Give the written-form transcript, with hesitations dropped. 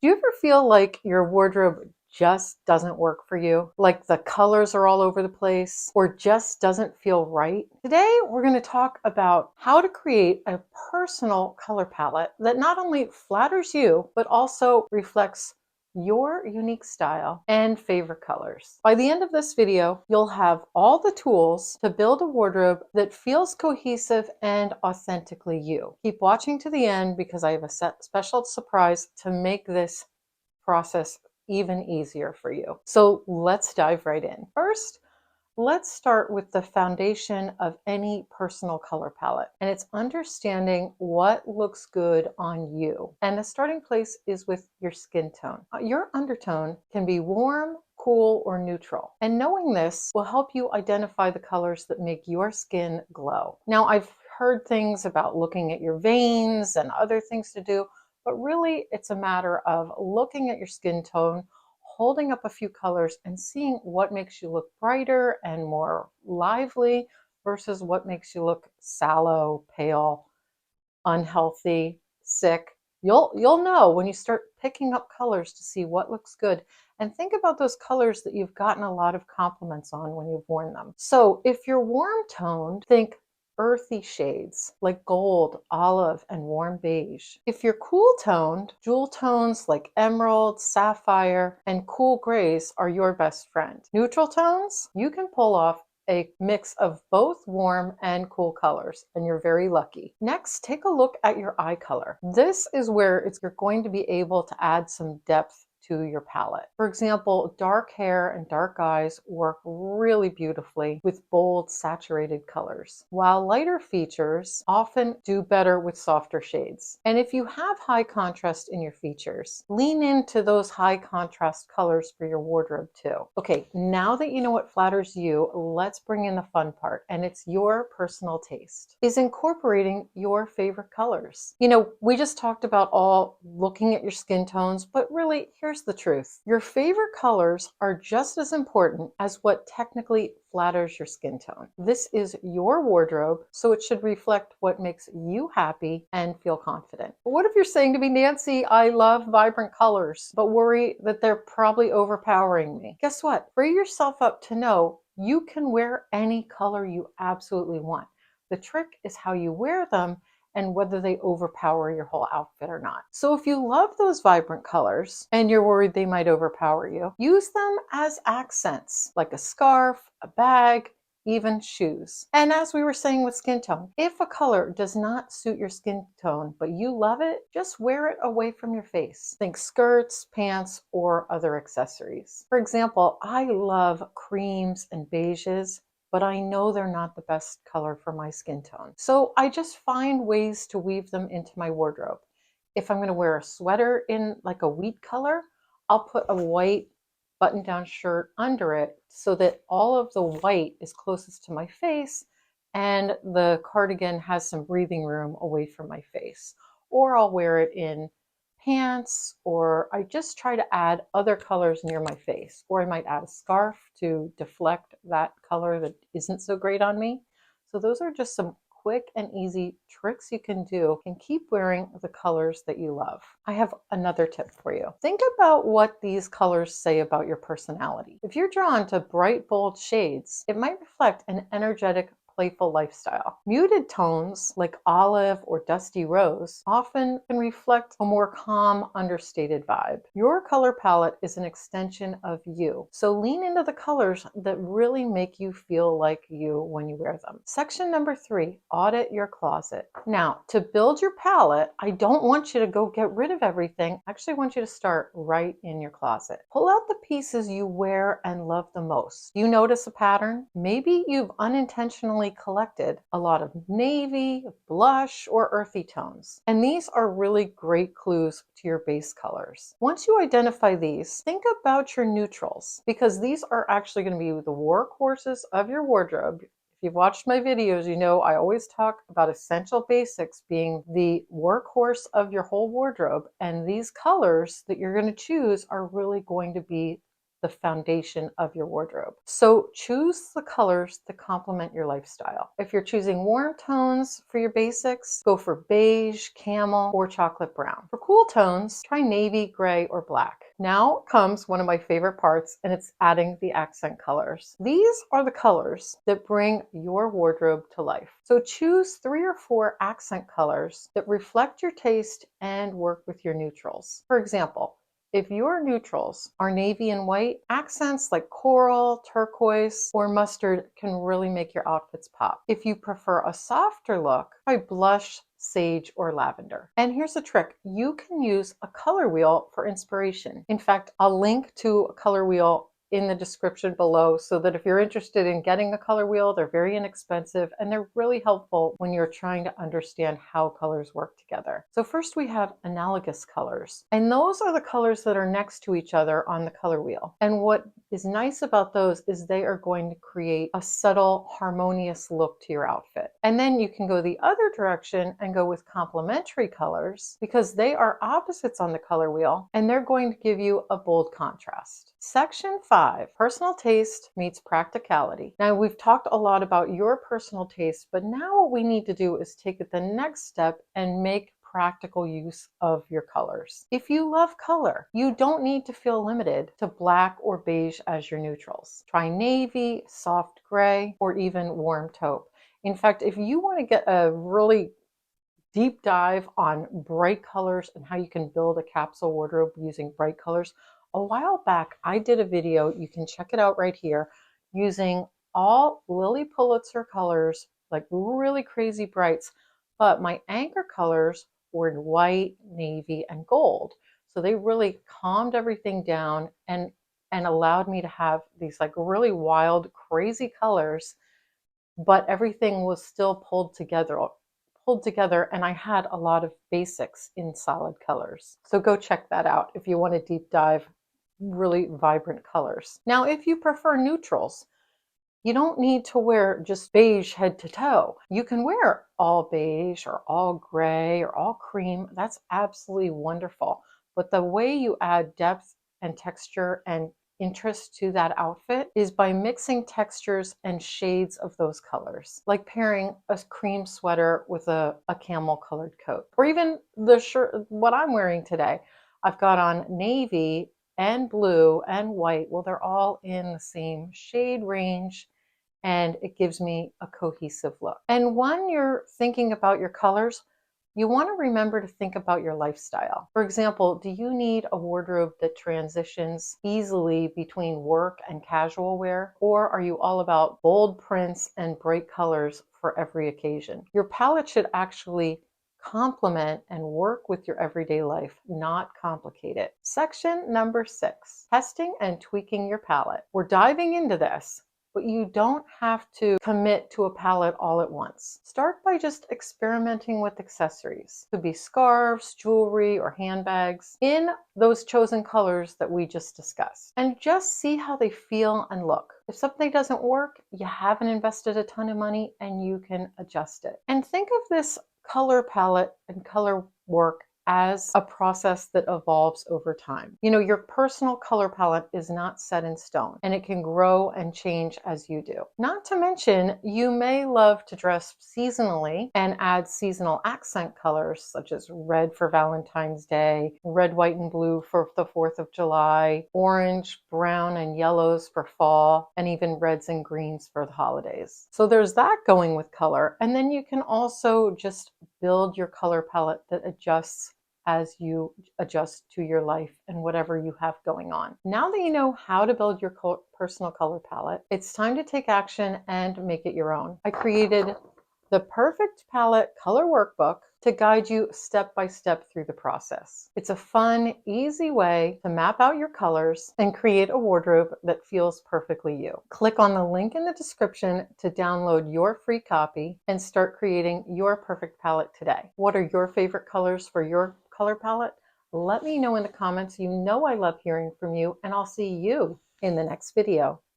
Do you ever feel like your wardrobe just doesn't work for you? Like the colors are all over the place or just doesn't feel right? Today, we're going to talk about how to create a personal color palette that not only flatters you, but also reflects your unique style and favorite colors. By the end of this video, you'll have all the tools to build a wardrobe that feels cohesive and authentically you. Keep watching to the end because I have a special surprise to make this process even easier for you. So let's dive right in. First, let's start with the foundation of any personal color palette, and it's understanding what looks good on you. And the starting place is with your skin tone. Your undertone can be warm, cool, or neutral. And knowing this will help you identify the colors that make your skin glow. Now, I've heard things about looking at your veins and other things to do, but really it's a matter of looking at your skin tone, holding up a few colors and seeing what makes you look brighter and more lively versus what makes you look sallow, pale, unhealthy, sick. You'll know when you start picking up colors to see what looks good. And think about those colors that you've gotten a lot of compliments on when you've worn them. So if you're warm toned, think earthy shades like gold, olive, and warm beige. If you're cool toned, jewel tones like emerald, sapphire, and cool grays are your best friend. Neutral tones, you can pull off a mix of both warm and cool colors, and you're very lucky. Next, take a look at your eye color. This is where you're going to be able to add some depth to your palette. For example, dark hair and dark eyes work really beautifully with bold, saturated colors, while lighter features often do better with softer shades. And if you have high contrast in your features, lean into those high contrast colors for your wardrobe too. Okay, now that you know what flatters you, let's bring in the fun part, and it's your personal taste. Is incorporating your favorite colors. You know, we just talked about all looking at your skin tones, but really, here's the truth. Your favorite colors are just as important as what technically flatters your skin tone. This is your wardrobe, so it should reflect what makes you happy and feel confident. But what if you're saying to me, Nancy, I love vibrant colors, but worry that they're probably overpowering me? Guess what? Free yourself up to know you can wear any color you absolutely want. The trick is how you wear them and whether they overpower your whole outfit or not. So if you love those vibrant colors and you're worried they might overpower you, use them as accents, like a scarf, a bag, even shoes. And as we were saying with skin tone, if a color does not suit your skin tone, but you love it, just wear it away from your face. Think skirts, pants, or other accessories. For example, I love creams and beiges, but I know they're not the best color for my skin tone. So I just find ways to weave them into my wardrobe. If I'm going to wear a sweater in like a wheat color, I'll put a white button-down shirt under it so that all of the white is closest to my face and the cardigan has some breathing room away from my face. Or I'll wear it in pants, or I just try to add other colors near my face, or I might add a scarf to deflect that color that isn't so great on me. So those are just some quick and easy tricks you can do and keep wearing the colors that you love. I have another tip for you. Think about what these colors say about your personality. If you're drawn to bright, bold shades, it might reflect an energetic, playful lifestyle. Muted tones like olive or dusty rose often can reflect a more calm, understated vibe. Your color palette is an extension of you, so lean into the colors that really make you feel like you when you wear them. Section number 3, audit your closet. Now, to build your palette, I don't want you to go get rid of everything. I actually want you to start right in your closet. Pull out the pieces you wear and love the most. You notice a pattern? Maybe you've unintentionally collected a lot of navy, blush, or earthy tones. And these are really great clues to your base colors. Once you identify these, think about your neutrals, because these are actually going to be the workhorses of your wardrobe. If you've watched my videos, you know I always talk about essential basics being the workhorse of your whole wardrobe, and these colors that you're going to choose are really going to be the foundation of your wardrobe. So choose the colors that complement your lifestyle. If you're choosing warm tones for your basics, go for beige, camel, or chocolate brown. For cool tones, try navy, gray, or black. Now comes one of my favorite parts, and it's adding the accent colors. These are the colors that bring your wardrobe to life. So choose 3 or 4 accent colors that reflect your taste and work with your neutrals. For example, if your neutrals are navy and white, accents like coral, turquoise, or mustard can really make your outfits pop. If you prefer a softer look, try blush, sage, or lavender. And here's a trick. You can use a color wheel for inspiration. In fact, I'll link to a color wheel in the description below so that if you're interested in getting a color wheel, they're very inexpensive and they're really helpful when you're trying to understand how colors work together. So first we have analogous colors, and those are the colors that are next to each other on the color wheel. And what is nice about those is they are going to create a subtle, harmonious look to your outfit. And then you can go the other direction and go with complementary colors because they are opposites on the color wheel and they're going to give you a bold contrast. Section 5, personal taste meets practicality. Now we've talked a lot about your personal taste, but now what we need to do is take it the next step and make practical use of your colors. If you love color, you don't need to feel limited to black or beige as your neutrals. Try navy, soft gray, or even warm taupe. In fact, if you want to get a really deep dive on bright colors and how you can build a capsule wardrobe using bright colors, a while back I did a video, you can check it out right here, using all Lily Pulitzer colors, like really crazy brights, but my anchor colors were in white, navy, and gold. So they really calmed everything down and allowed me to have these like really wild, crazy colors, but everything was still pulled together, and I had a lot of basics in solid colors. So go check that out if you want to deep dive really vibrant colors. Now, if you prefer neutrals, you don't need to wear just beige head to toe. You can wear all beige or all gray or all cream. That's absolutely wonderful. But the way you add depth and texture and interest to that outfit is by mixing textures and shades of those colors, like pairing a cream sweater with a camel colored coat, or even the shirt, what I'm wearing today. I've got on navy and blue and white. Well, they're all in the same shade range, and it gives me a cohesive look. And when you're thinking about your colors, you want to remember to think about your lifestyle. For example, do you need a wardrobe that transitions easily between work and casual wear? Or are you all about bold prints and bright colors for every occasion? Your palette should actually complement and work with your everyday life, not complicate it. Section number 6, testing and tweaking your palette. We're diving into this, but you don't have to commit to a palette all at once. Start by just experimenting with accessories. It could be scarves, jewelry, or handbags in those chosen colors that we just discussed. And just see how they feel and look. If something doesn't work, you haven't invested a ton of money and you can adjust it. And think of this color palette and color work as a process that evolves over time. You know, your personal color palette is not set in stone, and it can grow and change as you do. Not to mention, you may love to dress seasonally and add seasonal accent colors such as red for Valentine's Day, red, white, and blue for the 4th of July, orange, brown, and yellows for fall, and even reds and greens for the holidays. So there's that going with color. And then you can also just build your color palette that adjusts as you adjust to your life and whatever you have going on. Now that you know how to build your personal color palette, it's time to take action and make it your own. I created the Perfect Palette Color Workbook to guide you step by step through the process. It's a fun, easy way to map out your colors and create a wardrobe that feels perfectly you. Click on the link in the description to download your free copy and start creating your perfect palette today. What are your favorite colors for your color palette? Let me know in the comments. You know I love hearing from you, and I'll see you in the next video.